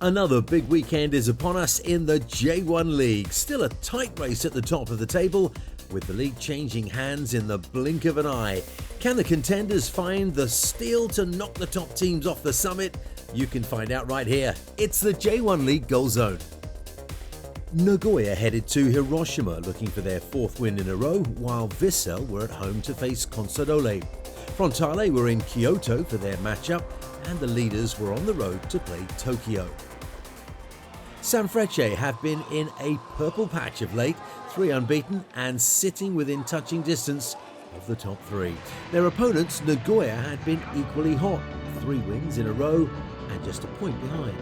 Another big weekend is upon us in the J1 League. Still a tight race at the top of the table, with the league changing hands in the blink of an eye. Can the contenders find the steel to knock the top teams off the summit? You can find out right here. It's the J1 League Goal Zone. Nagoya headed to Hiroshima looking for their fourth win in a row, while Vissel were at home to face Consadole. Frontale were in Kyoto for their matchup, and the leaders were on the road to play Tokyo. Sanfrecce have been in a purple patch of late, 3 unbeaten and sitting within touching distance of the top 3. Their opponents, Nagoya, had been equally hot, 3 wins in a row and just a point behind.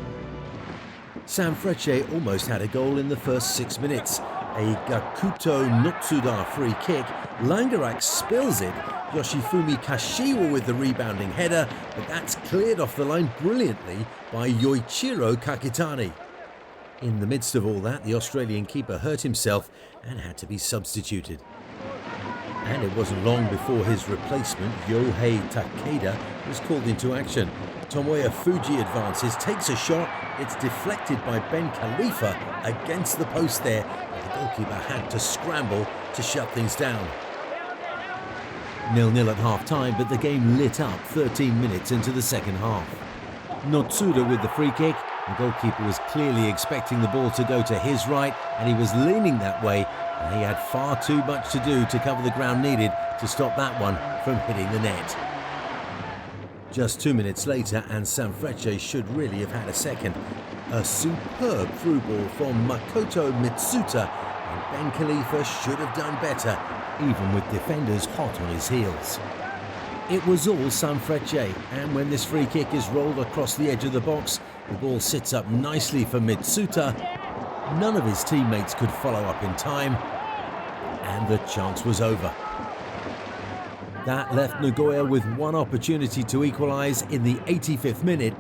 Sanfrecce almost had a goal in the first 6 minutes. A Gakuto Notsuda free kick, Langerak spills it, Yoshifumi Kashiwa with the rebounding header, but that's cleared off the line brilliantly by Yoichiro Kakitani. In the midst of all that, the Australian keeper hurt himself and had to be substituted. And it wasn't long before his replacement, Yohei Takeda, was called into action. Tomoya Fuji advances, takes a shot, it's deflected by Ben Khalifa against the post there. The goalkeeper had to scramble to shut things down. 0-0 at half-time, but the game lit up 13 minutes into the second half. Notsuda with the free kick. The goalkeeper was clearly expecting the ball to go to his right, and he was leaning that way, and he had far too much to do to cover the ground needed to stop that one from hitting the net. Just 2 minutes later, and Sanfrecce should really have had a second. A superb through ball from Makoto Mitsuta, and Ben Khalifa should have done better, even with defenders hot on his heels. It was all Sanfrecce, and when this free kick is rolled across the edge of the box, the ball sits up nicely for Mitsuta. None of his teammates could follow up in time, and the chance was over. That left Nagoya with one opportunity to equalise in the 85th minute.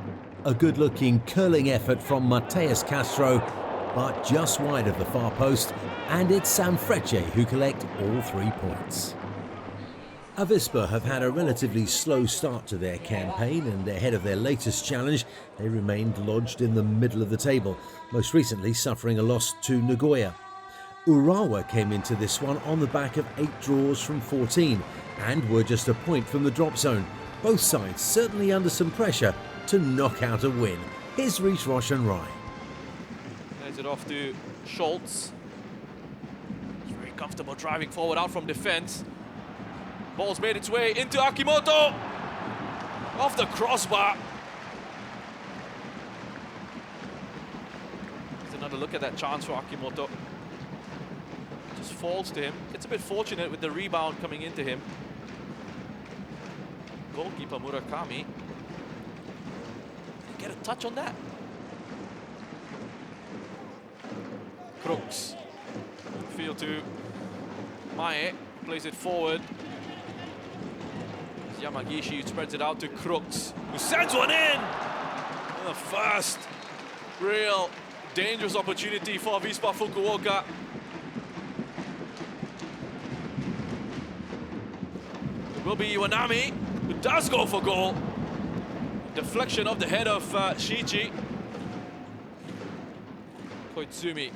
A good-looking curling effort from Mateus Castro, but just wide of the far post, and it's Sanfrecce who collect all 3 points. Avispa have had a relatively slow start to their campaign, and ahead of their latest challenge, they remained lodged in the middle of the table, most recently suffering a loss to Nagoya. Urawa came into this one on the back of 8 draws from 14, and were just a point from the drop zone. Both sides certainly under some pressure to knock out a win. Here's Reece Roshan Rai. Hands it off to Schultz. He's very comfortable driving forward out from defense. Ball's made its way into Akimoto. Off the crossbar. There's another look at that chance for Akimoto. Just falls to him. It's a bit fortunate with the rebound coming into him. Goalkeeper Murakami. Get a touch on that. Crooks. Field to Mae. Plays it forward. Yamagishi spreads it out to Crooks, who sends one in! The first real dangerous opportunity for Avispa Fukuoka. It will be Iwanami, who does go for goal. Deflection of the head of Shichi. Koizumi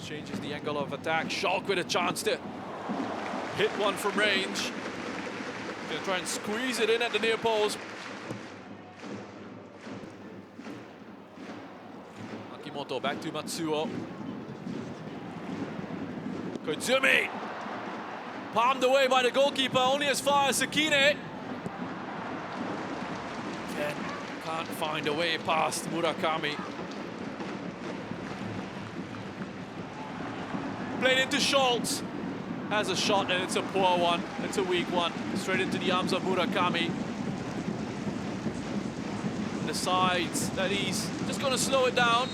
changes the angle of attack. Schalk with a chance to hit one from range. Gonna try and squeeze it in at the near post. Akimoto back to Matsuo. Koizumi! Palmed away by the goalkeeper, only as far as Sakine. Again, can't find a way past Murakami. Played into Schultz. Has a shot, and it's a poor one. It's a weak one. Straight into the arms of Murakami. Decides that he's just going to slow it down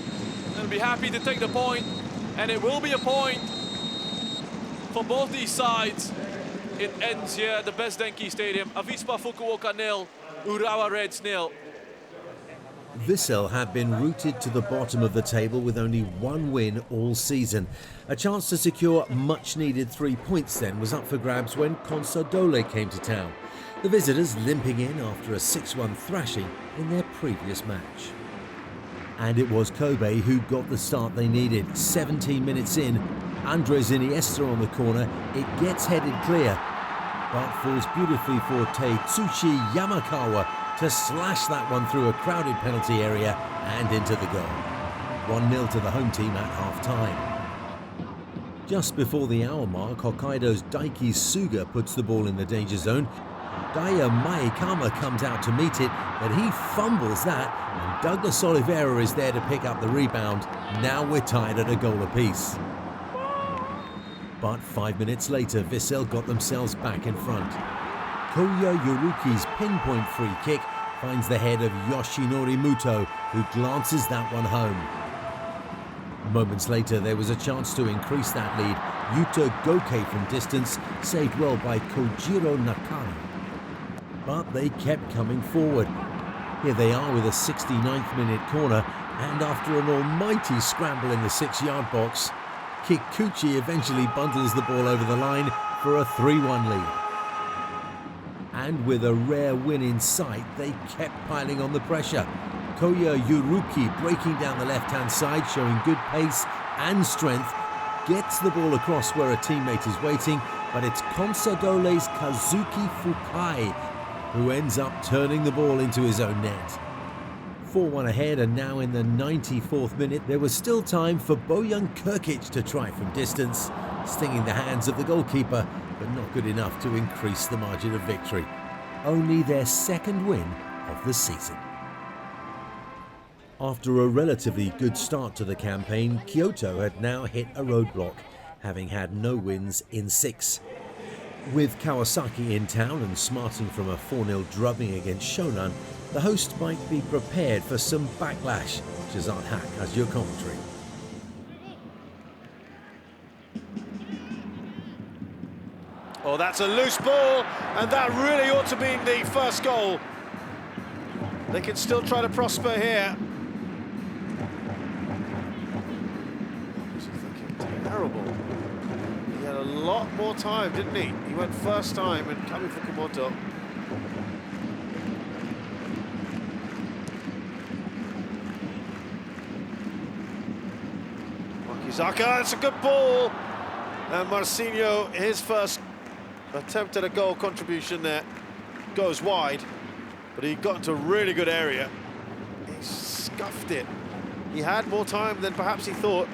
and be happy to take the point. And it will be a point for both these sides. It ends here at the Best Denki Stadium. Avispa Fukuoka 0, Urawa Reds 0. Vissel have been rooted to the bottom of the table with only 1 win all season. A chance to secure much-needed 3 points then was up for grabs when Consadole came to town. The visitors limping in after a 6-1 thrashing in their previous match. And it was Kobe who got the start they needed. 17 minutes in, Andres Iniesta on the corner, it gets headed clear, but falls beautifully for Tetsushi Yamakawa to slash that one through a crowded penalty area and into the goal. 1-0 to the home team at half-time. Just before the hour mark, Hokkaido's Daiki Suga puts the ball in the danger zone. Daya Maekama comes out to meet it, but he fumbles that, and Douglas Oliveira is there to pick up the rebound. Now we're tied at a goal apiece. But 5 minutes later, Vissel got themselves back in front. Koya Yoruki's pinpoint free kick finds the head of Yoshinori Muto, who glances that one home. Moments later, there was a chance to increase that lead. Yuta Goke from distance, saved well by Kojiro Nakano. But they kept coming forward. Here they are with a 69th minute corner, and after an almighty scramble in the 6-yard box, Kikuchi eventually bundles the ball over the line for a 3-1 lead. And with a rare win in sight, they kept piling on the pressure. Koya Yuruki breaking down the left-hand side, showing good pace and strength, gets the ball across where a teammate is waiting, but it's Consadole's Kazuki Fukai who ends up turning the ball into his own net. 4-1 ahead, and now in the 94th minute, there was still time for Bojan Krkic to try from distance, stinging the hands of the goalkeeper, but not good enough to increase the margin of victory. Only their second win of the season. After a relatively good start to the campaign, Kyoto had now hit a roadblock, having had no wins in 6. With Kawasaki in town and smarting from a 4-0 drubbing against Shonan, the host might be prepared for some backlash. Shazad Haq has your commentary. Oh, that's a loose ball, and that really ought to be the first goal. They can still try to prosper here. Terrible. He had a lot more time, didn't he? He went first time and coming for Kumoto. Makizaka, it's a good ball. And Marcinho, his first attempt at a goal contribution there, goes wide. But he got into a really good area. He scuffed it. He had more time than perhaps he thought.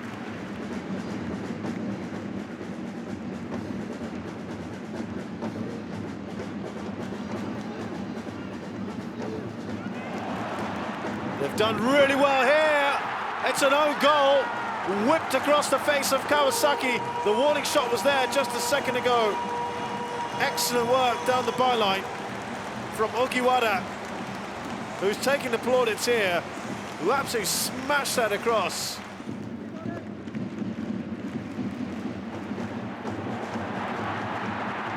They've done really well here. It's an own goal, whipped across the face of Kawasaki. The warning shot was there just a second ago. Excellent work down the byline from Ogiwara, who's taking the plaudits here, who absolutely smashed that across.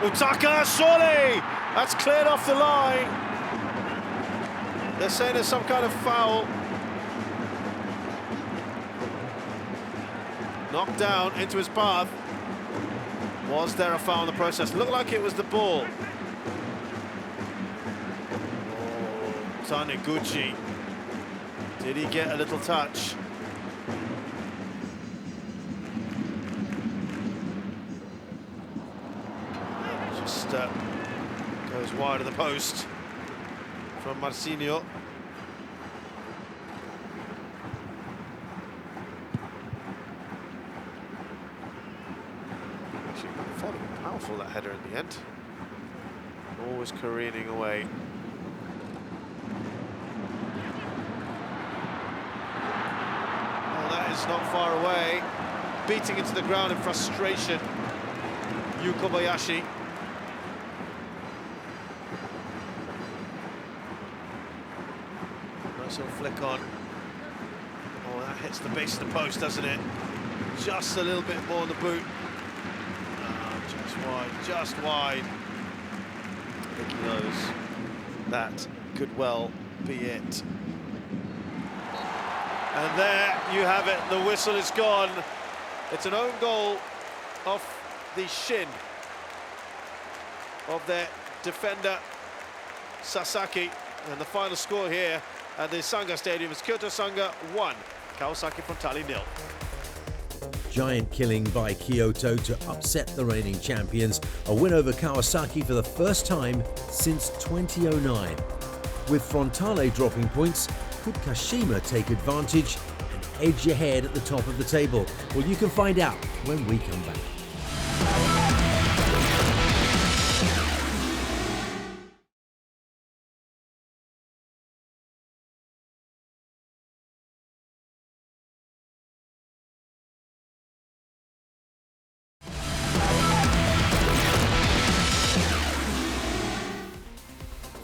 Utaka, surely! That's cleared off the line. They're saying there's some kind of foul. Knocked down into his path. Was there a foul in the process? Looked like it was the ball. Oh, Taniguchi. Did he get a little touch? Just goes wide of the post from Marcinho. Actually, fairly powerful, that header in the end. Always careening away. Oh, that is not far away. Beating into the ground in frustration, Yu Kobayashi. Nice little flick on. Oh, that hits the base of the post, doesn't it? Just a little bit more on the boot. Oh, just wide. I think he knows that could well be it. And there you have it, the whistle is gone. It's an own goal off the shin of their defender, Sasaki. And the final score here at the Sanga Stadium is Kyoto Sanga 1, Kawasaki Frontale 0. Giant killing by Kyoto to upset the reigning champions. A win over Kawasaki for the first time since 2009. With Frontale dropping points, could Kashima take advantage and edge ahead at the top of the table? Well, you can find out when we come back.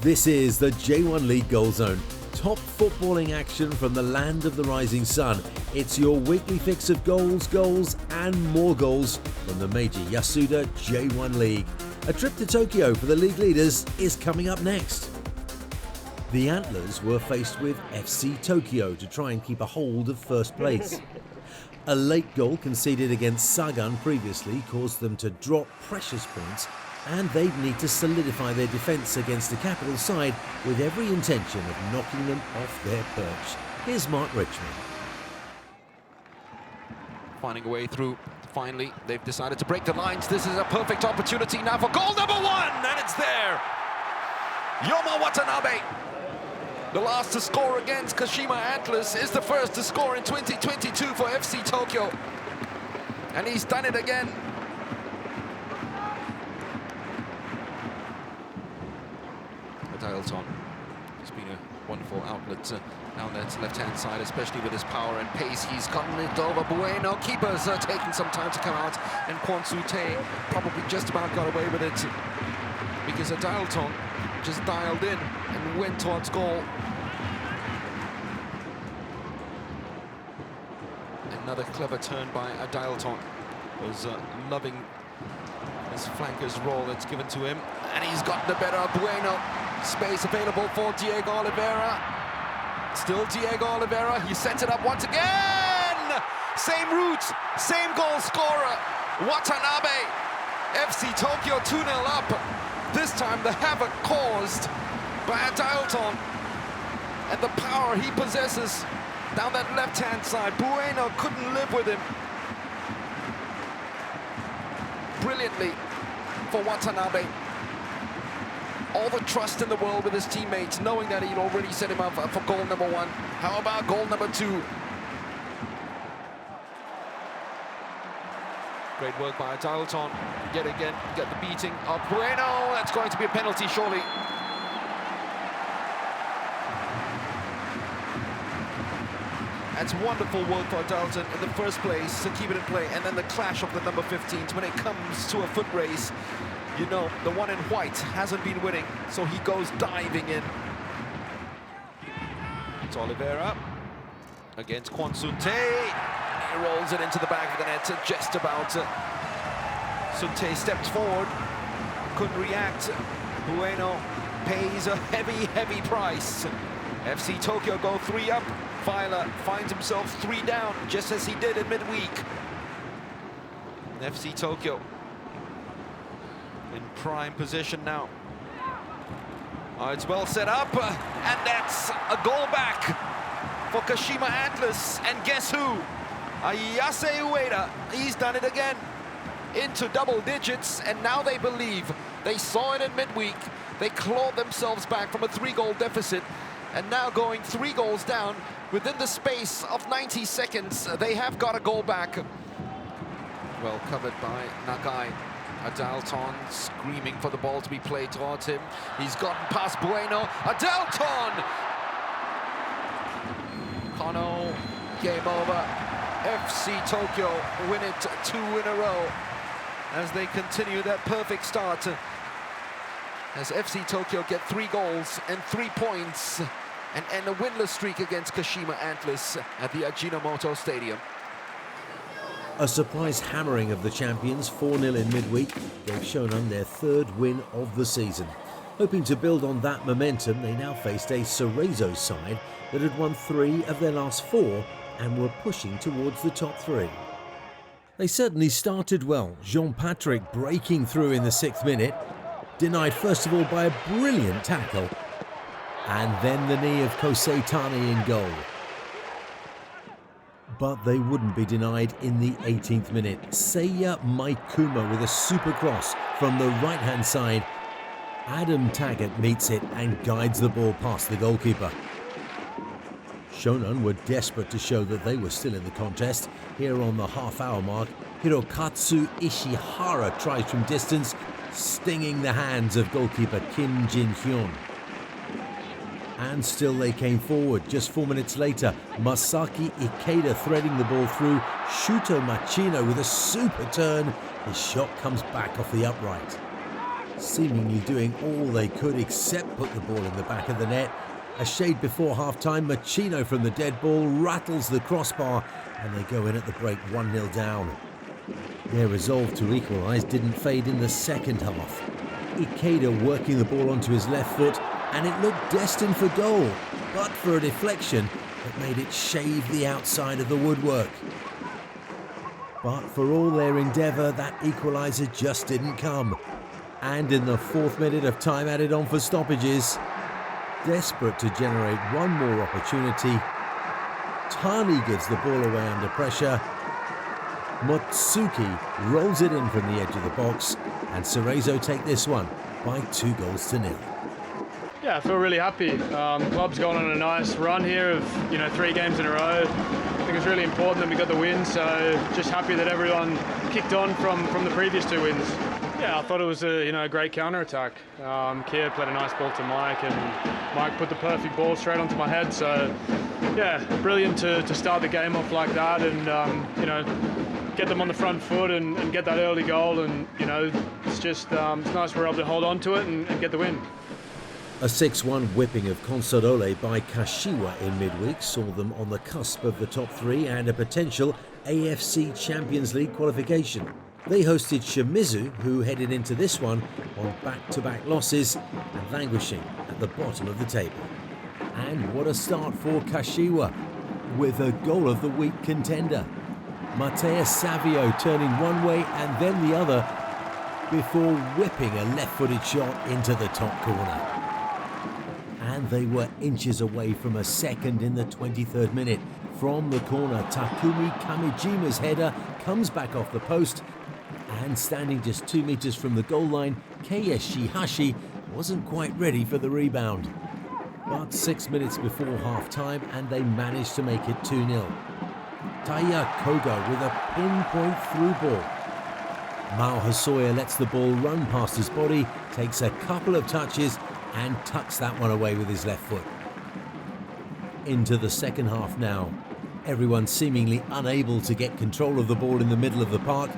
This is the J1 League Goal Zone. Top footballing action from the land of the rising sun. It's your weekly fix of goals, and more goals from the major Yasuda J1 League. A trip to Tokyo for the league leaders is coming up next. The Antlers were faced with FC Tokyo to try and keep a hold of first place. A late goal conceded against Sagan previously caused them to drop precious points, and they'd need to solidify their defence against the capital side with every intention of knocking them off their perch. Here's Mark Richmond. Finding a way through. Finally, they've decided to break the lines. This is a perfect opportunity now for goal number 1, and it's there. Yoma Watanabe, the last to score against Kashima Antlers, is the first to score in 2022 for FC Tokyo. And he's done it again. Dialton. It's been a wonderful outlet down that left-hand side, especially with his power and pace. He's gotten it over Bueno. Keepers are taking some time to come out, and Kwon Soo-tae probably just about got away with it because Dialton just dialed in and went towards goal. Another clever turn by Dialton. Was loving his flanker's role that's given to him, and he's got the better of Bueno. Space available for Diego Oliveira. Still Diego Oliveira. He sets it up once again. Same route, same goal scorer. Watanabe. FC Tokyo 2-0 up. This time the havoc caused by Dialton and the power he possesses down that left-hand side. Bueno couldn't live with him. Brilliantly for Watanabe. All the trust in the world with his teammates, knowing that he'd already set him up for goal number 1. How about goal number 2? Great work by Dialton. Yet again, get the beating of Bueno. That's going to be a penalty, surely. That's wonderful work for Dialton in the first place to keep it in play, and then the clash of the number 15s when it comes to a foot race. You know, the one in white hasn't been winning, so he goes diving in. It's Oliveira against Kwon Soo-tae. He rolls it into the back of the net, just about. Soo-tae steps forward, couldn't react. Bueno pays a heavy, heavy price. FC Tokyo go 3 up. Weiler finds himself 3 down, just as he did in midweek. FC Tokyo in prime position now. Oh, it's well set up, and that's a goal back for Kashima Antlers. And guess who? Ayase Ueda. He's done it again. Into double digits, and now they believe. They saw it in midweek. They clawed themselves back from a 3-goal deficit, and now going 3 goals down within the space of 90 seconds. They have got a goal back. Well covered by Nagai. Dialton screaming for the ball to be played towards him. He's gotten past Bueno. Dialton! Kono, game over. FC Tokyo win it 2 in a row as they continue that perfect start. As FC Tokyo get 3 goals and 3 points and end a winless streak against Kashima Antlers at the Ajinomoto Stadium. A surprise hammering of the champions, 4-0 in midweek, gave Shonan their 3rd win of the season. Hoping to build on that momentum, they now faced a Cerezo side that had won 3 of their last 4 and were pushing towards the top 3. They certainly started well, Jean-Patrick breaking through in the 6th minute, denied first of all by a brilliant tackle, And then the knee of Kosei Tani in goal. But they wouldn't be denied in the 18th minute. Seiya Maikuma with a super cross from the right-hand side. Adam Taggart meets it and guides the ball past the goalkeeper. Shonan were desperate to show that they were still in the contest. Here on the half-hour mark, Hirokatsu Ishihara tries from distance, stinging the hands of goalkeeper Kim Jin-hyun. And still they came forward. Just 4 minutes later, Masaki Ikeda threading the ball through. Shuto Machino with a super turn. His shot comes back off the upright. Seemingly doing all they could except put the ball in the back of the net. A shade before half-time, Machino from the dead ball rattles the crossbar and they go in at the break 1-0 down. Their resolve to equalise didn't fade in the second half. Ikeda working the ball onto his left foot and it looked destined for goal, but for a deflection that made it shave the outside of the woodwork. But for all their endeavour, that equaliser just didn't come. And in the 4th minute of time added on for stoppages, desperate to generate one more opportunity, Tani gives the ball away under pressure. Motsuki rolls it in from the edge of the box, and Cerezo take this one by 2-0. Yeah, I feel really happy. The club's gone on a nice run here of 3 games in a row. I think it's really important that we got the win, so just happy that everyone kicked on from the previous 2 wins. Yeah, I thought it was a great counter-attack. Kier played a nice ball to Mike, and Mike put the perfect ball straight onto my head. So yeah, brilliant to start the game off like that, and get them on the front foot and get that early goal. And it's just it's nice we're able to hold on to it and get the win. A 6-1 whipping of Consadole by Kashiwa in midweek saw them on the cusp of the top 3 and a potential AFC Champions League qualification. They hosted Shimizu, who headed into this one on back-to-back losses and languishing at the bottom of the table. And what a start for Kashiwa, with a goal of the week contender. Mateus Savio turning one way and then the other before whipping a left-footed shot into the top corner. And they were inches away from a second in the 23rd minute. From the corner, Takumi Kamijima's header comes back off the post, and standing just 2 meters from the goal line, Keiya Shihashi wasn't quite ready for the rebound. But 6 minutes before half-time and they managed to make it 2-0. Taya Koga with a pinpoint through ball. Mao Hosoya lets the ball run past his body, takes a couple of touches and tucks that one away with his left foot. Into the second half now. Everyone seemingly unable to get control of the ball in the middle of the park.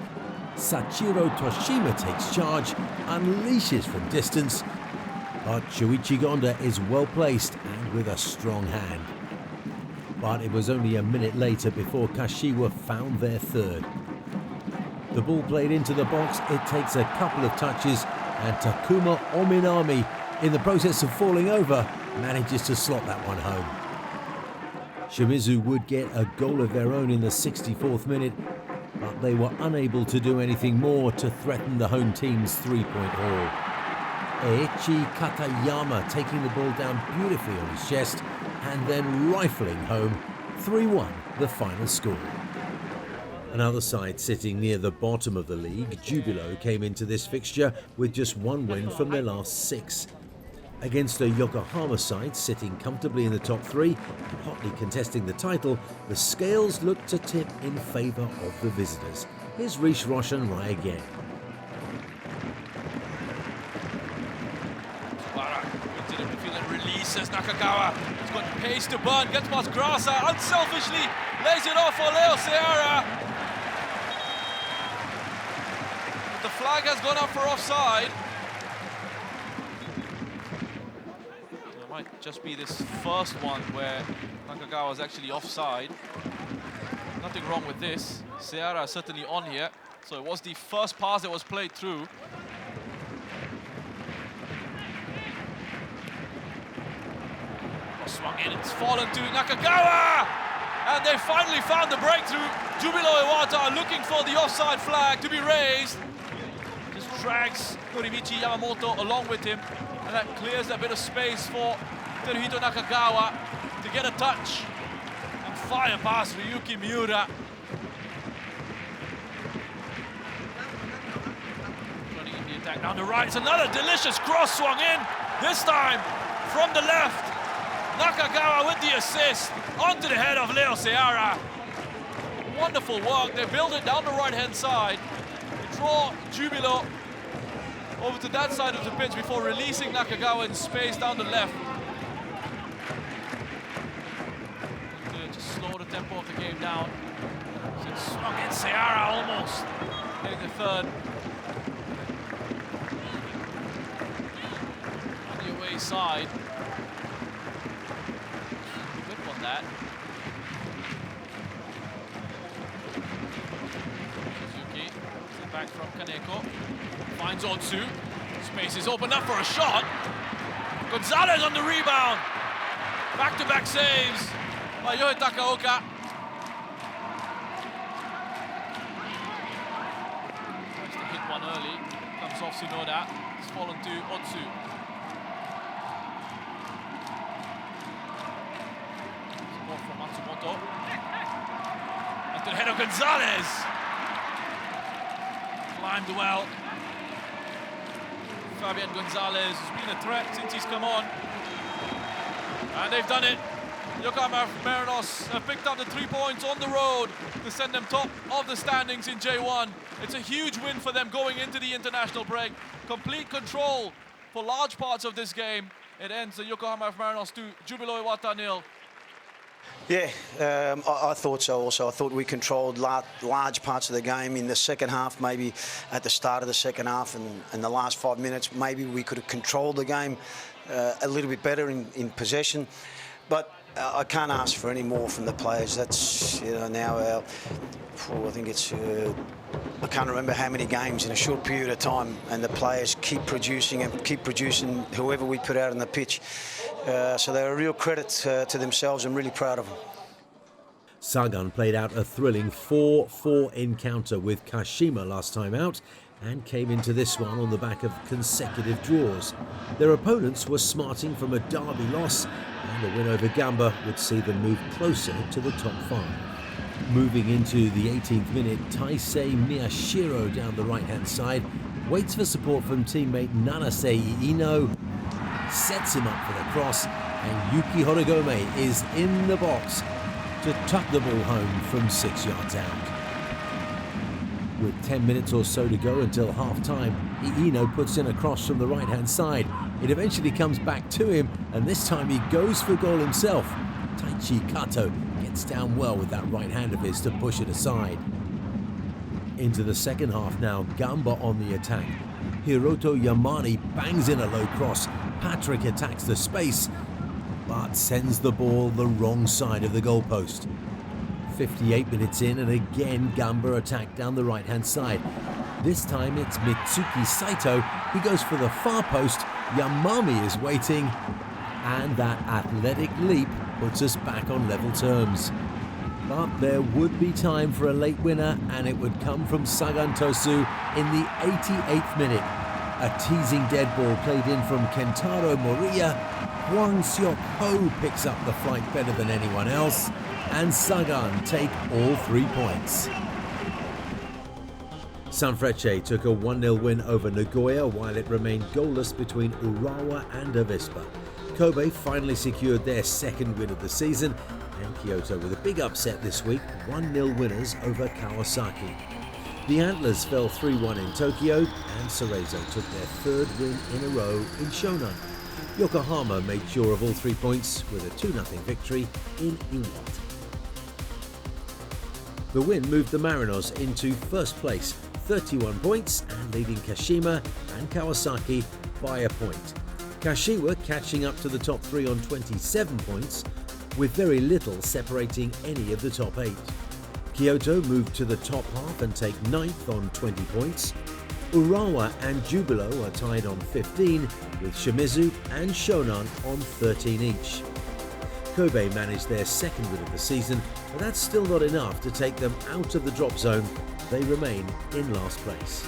Sachiro Toshima takes charge, unleashes from distance, but Shuichi Gonda is well placed and with a strong hand. But it was only a minute later before Kashiwa found their third. The ball played into the box, it takes a couple of touches, and Takuma Ominami, in the process of falling over, manages to slot that one home. Shimizu would get a goal of their own in the 64th minute, but they were unable to do anything more to threaten the home team's 3-point haul. Eiichi Katayama taking the ball down beautifully on his chest and then rifling home 3-1, the final score. Another side sitting near the bottom of the league, Jubilo, came into this fixture with just 1 win from their last 6. Against a Yokohama side sitting comfortably in the top 3 and hotly contesting the title, the scales looked to tip in favour of the visitors. Here's Rish Roshan Rai again. Into the midfield and releases Nakagawa. He's got pace to burn, gets past Grasa, unselfishly lays it off for Leo Seara. The flag has gone up for offside. Might just be this first one where Nakagawa is actually offside. Nothing wrong with this. Seara is certainly on here. So it was the first pass that was played through. Swung in, it's fallen to Nakagawa! And they finally found the breakthrough. Jubilo Iwata are looking for the offside flag to be raised. Just drags Kurimichi Yamamoto along with him. And that clears a bit of space for Teruhito Nakagawa to get a touch and fire past Ryuki Miura. Running in the attack down the right. It's another delicious cross swung in, this time from the left. Nakagawa with the assist onto the head of Leo Seara. Wonderful work. They build it down the right-hand side. They draw Jubilo over to that side of the pitch before releasing Nakagawa in space down the left. To just slow the tempo of the game down. So it's swung in, Seara almost getting the third. On the away side. Whip on that. Suzuki, back from Kaneko. Finds Otsu. Space is opened up for a shot. Gonzalez on the rebound. Back-to-back saves by Yohei Takaoka. Tries to hit one early. Comes off Tsunoda. It's fallen to Otsu. Support from Matsumoto. And to the head of Gonzalez. Climbed well. Fabian Gonzalez has been a threat since he's come on. And they've done it. Yokohama Marinos have picked up the 3 points on the road to send them top of the standings in J1. It's a huge win for them going into the international break. Complete control for large parts of this game. It ends the Yokohama Marinos 2, Jubilo Iwata 0. Yeah, I thought so also. I thought we controlled large parts of the game in the second half, maybe at the start of the second half and the last 5 minutes. Maybe we could have controlled the game a little bit better in possession. But I can't ask for any more from the players. That's, you know, now I think it's, I can't remember how many games in a short period of time, and the players keep producing and keep producing whoever we put out on the pitch. So they're a real credit to themselves. I'm really proud of them. Sagan played out a thrilling 4-4 encounter with Kashima last time out and came into this one on the back of consecutive draws. Their opponents were smarting from a derby loss, and a win over Gamba would see them move closer to the top 5. Moving into the 18th minute, Taisei Miyashiro down the right-hand side waits for support from teammate Nanase Iino, sets him up for the cross, and Yuki Horigome is in the box to tuck the ball home from 6 yards out. With 10 minutes or so to go until half-time, Iino puts in a cross from the right-hand side. It eventually comes back to him, and this time he goes for goal himself. Taichi Kato gets down well with that right hand of his to push it aside. Into the second half now, Gamba on the attack. Hiroto Yamari bangs in a low cross. Patrick attacks the space, but sends the ball the wrong side of the goalpost. 58 minutes in, and again Gamba attack down the right-hand side. This time it's Mitsuki Saito. He goes for the far post. Yamami is waiting, and that athletic leap puts us back on level terms. But there would be time for a late winner, and it would come from Sagan Tosu in the 88th minute. A teasing dead ball played in from Kentaro Moriya. Hwang Seok Ho picks up the flight better than anyone else, and Sagan take all 3 points. Sanfrecce took a 1-0 win over Nagoya while it remained goalless between Urawa and Avispa. Kobe finally secured their second win of the season, and Kyoto with a big upset this week, 1-0 winners over Kawasaki. The Antlers fell 3-1 in Tokyo, and Cerezo took their third win in a row in Shonan. Yokohama made sure of all 3 points with a 2-0 victory in Iwata. The win moved the Marinos into first place, 31 points, and leading Kashima and Kawasaki by a point. Kashiwa catching up to the top 3 on 27 points, with very little separating any of the top 8. Kyoto moved to the top half and take 9th on 20 points. Urawa and Jubilo are tied on 15, with Shimizu and Shonan on 13 each. Kobe managed their second win of the season, but that's still not enough to take them out of the drop zone. They remain in last place.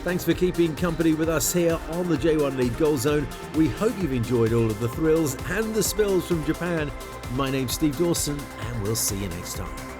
Thanks for keeping company with us here on the J1 League Goal Zone. We hope you've enjoyed all of the thrills and the spills from Japan. My name's Steve Dawson, and we'll see you next time.